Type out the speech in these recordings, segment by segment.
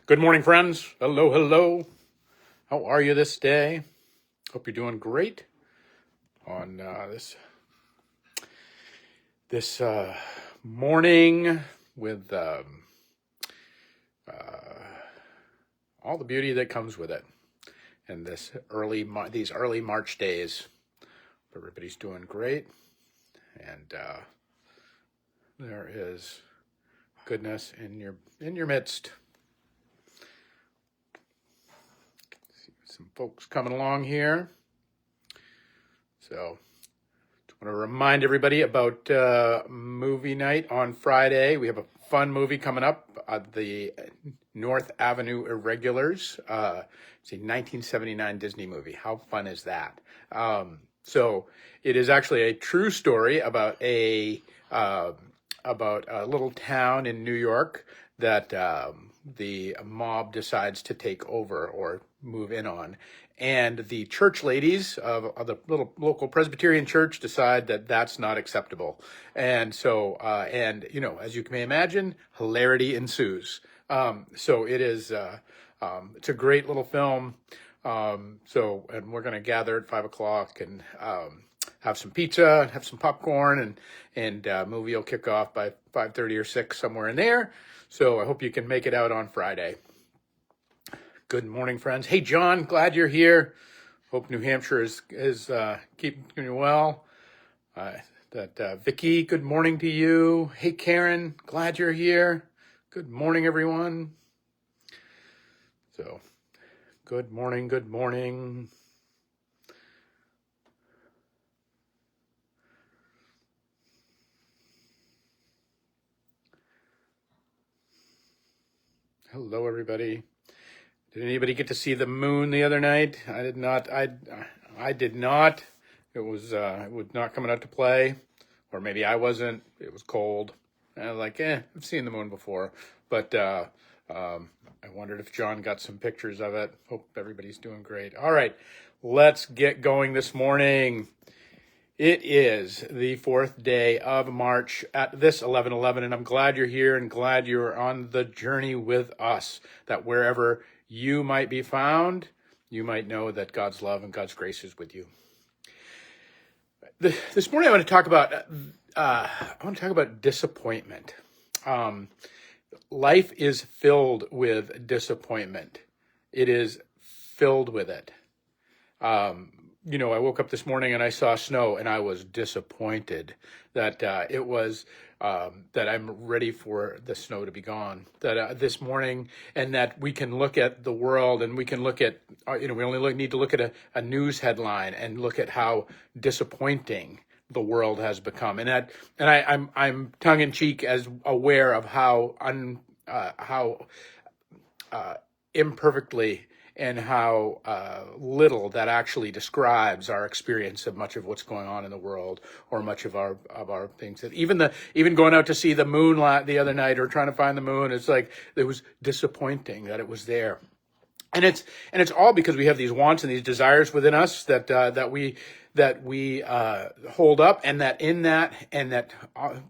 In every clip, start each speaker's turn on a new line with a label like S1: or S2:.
S1: Good morning, friends. Hello, hello. How are you this day? Hope you're doing great on this morning with all the beauty that comes with it, and these early March days. Everybody's doing great, and there is goodness in your midst. Some folks coming along here. So just want to remind everybody about movie night on Friday. We have a fun movie coming up, the North Avenue Irregulars. It's a 1979 Disney movie. How fun is that? So it is actually a true story about a little town in New York that the mob decides to take over or move in on. And the church ladies of the little local Presbyterian church decide that that's not acceptable. And so, as you may imagine, hilarity ensues. So it is, it's a great little film. And we're going to gather at 5:00 and have some pizza, have some popcorn, and movie will kick off by 5:30 or 6, somewhere in there. So I hope you can make it out on Friday. Good morning, friends. Hey, John, glad you're here. Hope New Hampshire is keeping you well. Vicky, good morning to you. Hey, Karen, glad you're here. Good morning, everyone. So, good morning, good morning. Hello, everybody. Did anybody get to see the moon the other night? I did not. I did not. It was not coming out to play, or maybe I wasn't. It was cold. And I was like, I've seen the moon before. But I wondered if John got some pictures of it. Hope everybody's doing great. All right, let's get going this morning. It is the 4th day of March at this 11:11, and I'm glad you're here and glad you're on the journey with us, that wherever you might be found, you might know that God's love and God's grace is with you. This morning I want to talk about disappointment. Life is filled with disappointment. It is filled with it. I woke up this morning and I saw snow, and I was disappointed that that I'm ready for the snow to be gone. That this morning, and that we can look at the world, and we can look at, we only need to look at a news headline and look at how disappointing the world has become, and I'm tongue in cheek as aware of how imperfectly and how little that actually describes our experience of much of what's going on in the world, or much of our things. That even going out to see the moon the other night, or trying to find the moon, it's like it was disappointing that it was there, and it's all because we have these wants and these desires within us that we hold up, and that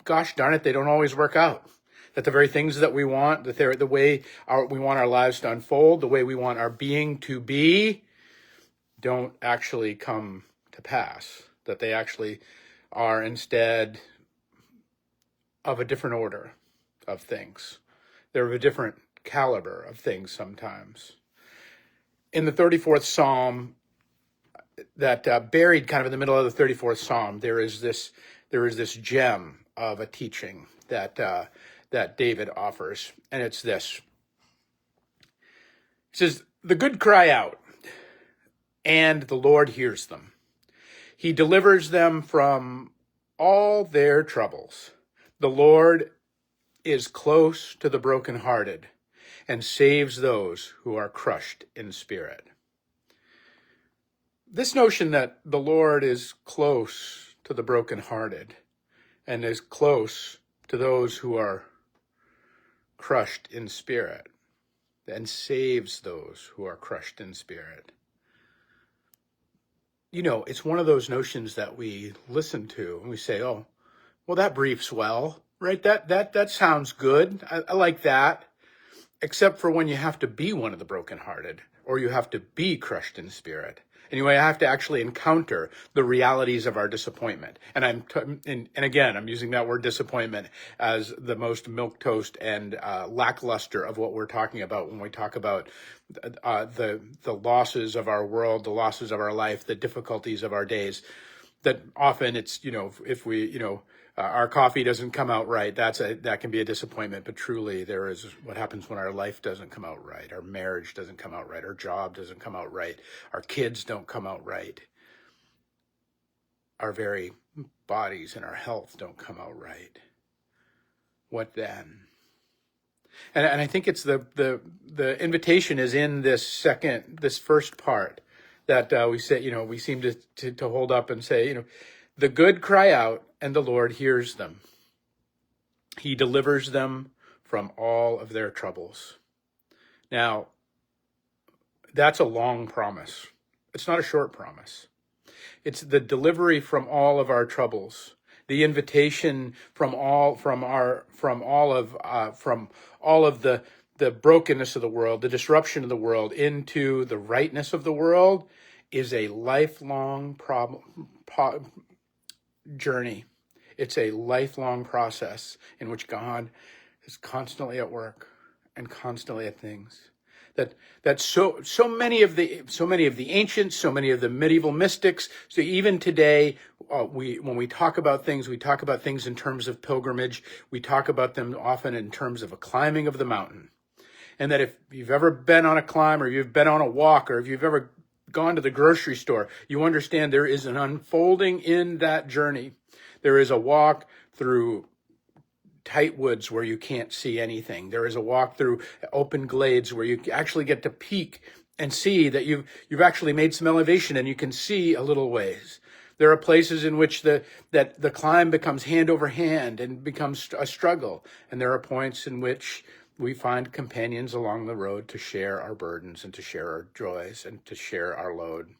S1: gosh darn it, they don't always work out. That the very things that we want, that they're the way we want our lives to unfold, the way we want our being to be, don't actually come to pass. That they actually are instead of a different order of things. They're of a different caliber of things sometimes. In the 34th Psalm, that buried kind of in the middle of the 34th Psalm, there is this gem of a teaching that David offers, and it's this. It says, "The good cry out, and the Lord hears them. He delivers them from all their troubles. The Lord is close to the brokenhearted and saves those who are crushed in spirit." This notion that the Lord is close to the brokenhearted and is close to those who are crushed in spirit, and saves those who are crushed in spirit. It's one of those notions that we listen to and we say, oh, well, that briefs well, right? That sounds good. I like that. except for when you have to be one of the brokenhearted, or you have to be crushed in spirit. And you have to actually encounter the realities of our disappointment. And again, I'm using that word disappointment as the most milquetoast and lackluster of what we're talking about when we talk about the losses of our world, the losses of our life, the difficulties of our days. That often it's, if we, our coffee doesn't come out right, that can be a disappointment. But truly, there is what happens when our life doesn't come out right, our marriage doesn't come out right, our job doesn't come out right, our kids don't come out right, our very bodies and our health don't come out right. What then? And I think it's the invitation is in this first part that we say, we seem to hold up and say, the good cry out and the Lord hears them. He delivers them from all of their troubles. Now, that's a long promise. It's not a short promise. It's the delivery from all of our troubles, the invitation from all of the brokenness of the world, the disruption of the world into the rightness of the world is a lifelong journey. It's a lifelong process in which God is constantly at work and constantly at things. That so many of the ancients, so many of the medieval mystics, so even today, when we talk about things in terms of pilgrimage. We talk about them often in terms of a climbing of the mountain. And that if you've ever been on a climb, or you've been on a walk, or if you've ever gone to the grocery store, you understand there is an unfolding in that journey. There is a walk through tight woods where you can't see anything. There is a walk through open glades where you actually get to peek and see that you've actually made some elevation and you can see a little ways. There are places in which the climb becomes hand over hand and becomes a struggle. And there are points in which we find companions along the road to share our burdens and to share our joys and to share our load.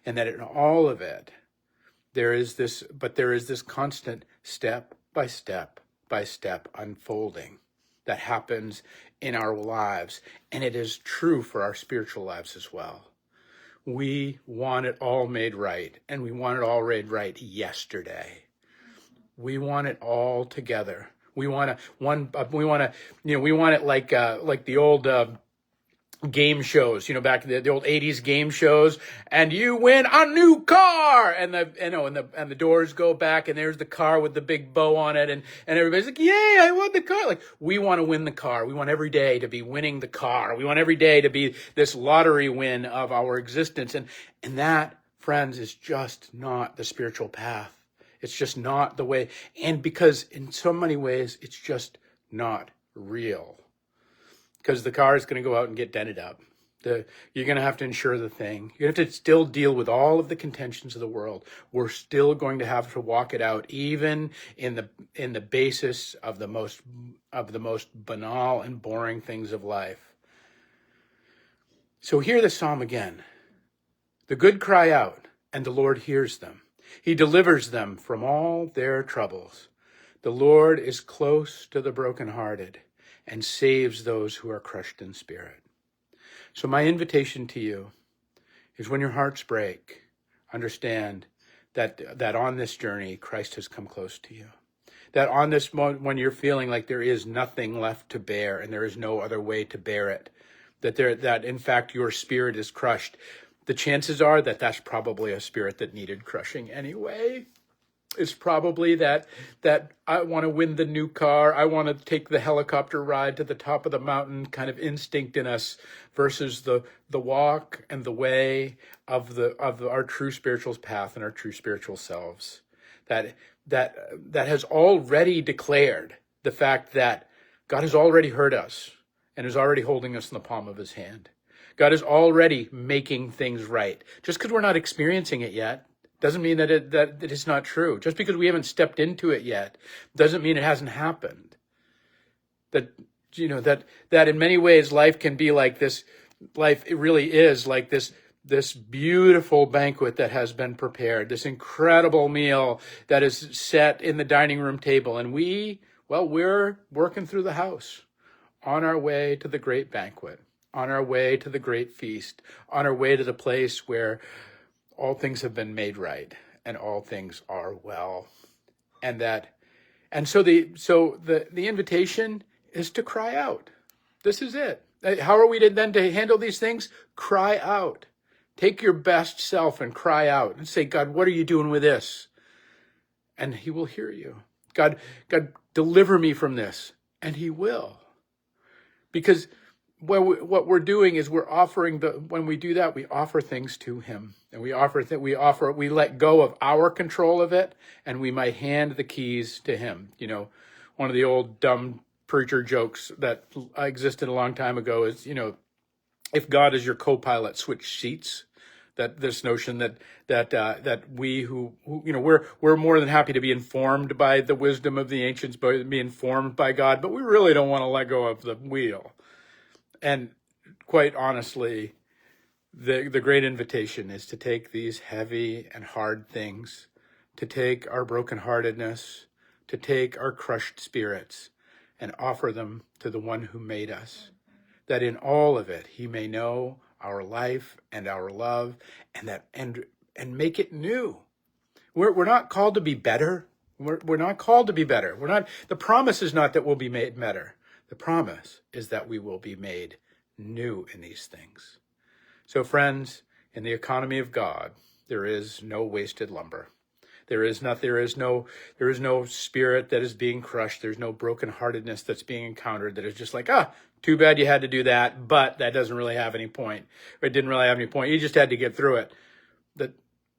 S1: And that in all of it, there is this constant step by step unfolding that happens in our lives. And it is true for our spiritual lives as well. We want it all made right, and we want it all made right yesterday. We want it all together. We want it like the old game shows, back in the old 80s game shows, and you win a new car, and the doors go back, and there's the car with the big bow on it, and everybody's like, yay, I won the car. Like, we want to win the car. We want every day to be winning the car. We want every day to be this lottery win of our existence. And that, friends, is just not the spiritual path. It's just not the way. And because in so many ways, it's just not real. Because the car is going to go out and get dented up. You're going to have to insure the thing. You have to still deal with all of the contentions of the world. We're still going to have to walk it out, even in the basis of the most banal and boring things of life. So hear the psalm again. The good cry out, and the Lord hears them. He delivers them from all their troubles. The Lord is close to the brokenhearted and saves those who are crushed in spirit. So my invitation to you is, when your hearts break, understand that on this journey, Christ has come close to you. That on this moment, when you're feeling like there is nothing left to bear and there is no other way to bear it, that in fact your spirit is crushed, the chances are that that's probably a spirit that needed crushing anyway. It's probably that I want to win the new car, I want to take the helicopter ride to the top of the mountain kind of instinct in us, versus the walk and the way of our true spiritual path and our true spiritual selves. That has already declared the fact that God has already heard us and is already holding us in the palm of his hand. God is already making things right. Just because we're not experiencing it yet doesn't mean that it is not true. Just because we haven't stepped into it yet doesn't mean it hasn't happened. That in many ways life can be like this. Life, it really is like this beautiful banquet that has been prepared, this incredible meal that is set in the dining room table, and we're working through the house on our way to the great banquet, on our way to the great feast, on our way to the place where all things have been made right and all things are well. And so the invitation is to cry out. This is it. How are we to handle these things? Cry out. Take your best self and cry out and say, God, what are you doing with this? And he will hear you. God, deliver me from this. And he will. Because what we're doing is when we do that, we offer things to him. And we let go of our control of it, and we might hand the keys to him. You know, one of the old dumb preacher jokes that existed a long time ago is, if God is your co-pilot, switch seats. That this notion that we who we're more than happy to be informed by the wisdom of the ancients, but be informed by God, but we really don't want to let go of the wheel. And quite honestly, the great invitation is to take these heavy and hard things, to take our brokenheartedness, to take our crushed spirits, and offer them to the one who made us, that in all of it he may know our life and our love, and make it new. We're not called to be better. We're not called to be better. The promise is not that we'll be made better. The promise is that we will be made new in these things. So friends, in the economy of God, there is no wasted lumber. There is no spirit that is being crushed. There's no brokenheartedness that's being encountered that is just like, too bad you had to do that, but that doesn't really have any point. Or it didn't really have any point. You just had to get through it.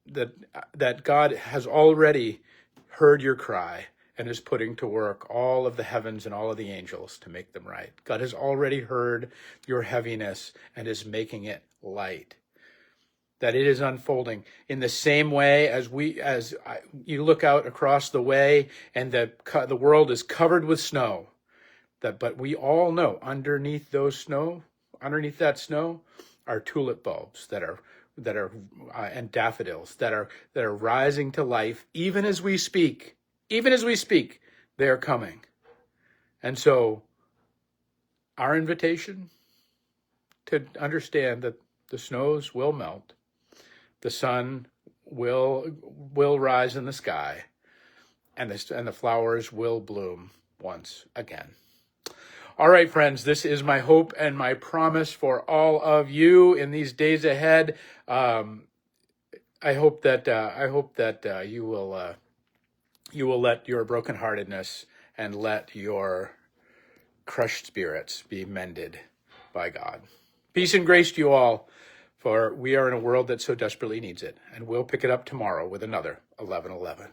S1: That God has already heard your cry and is putting to work all of the heavens and all of the angels to make them right. God has already heard your heaviness and is making it light. That it is unfolding in the same way as you look out across the way and the world is covered with snow. But we all know underneath that snow are tulip bulbs that are and daffodils that are rising to life even as we speak. Even as we speak, they are coming. And so our invitation to understand that the snows will melt, the sun will rise in the sky, and the flowers will bloom once again. All right, friends, this is my hope and my promise for all of you in these days ahead. I hope that you will let your brokenheartedness and let your crushed spirits be mended by God. Peace and grace to you all, for we are in a world that so desperately needs it. And we'll pick it up tomorrow with another 11:11.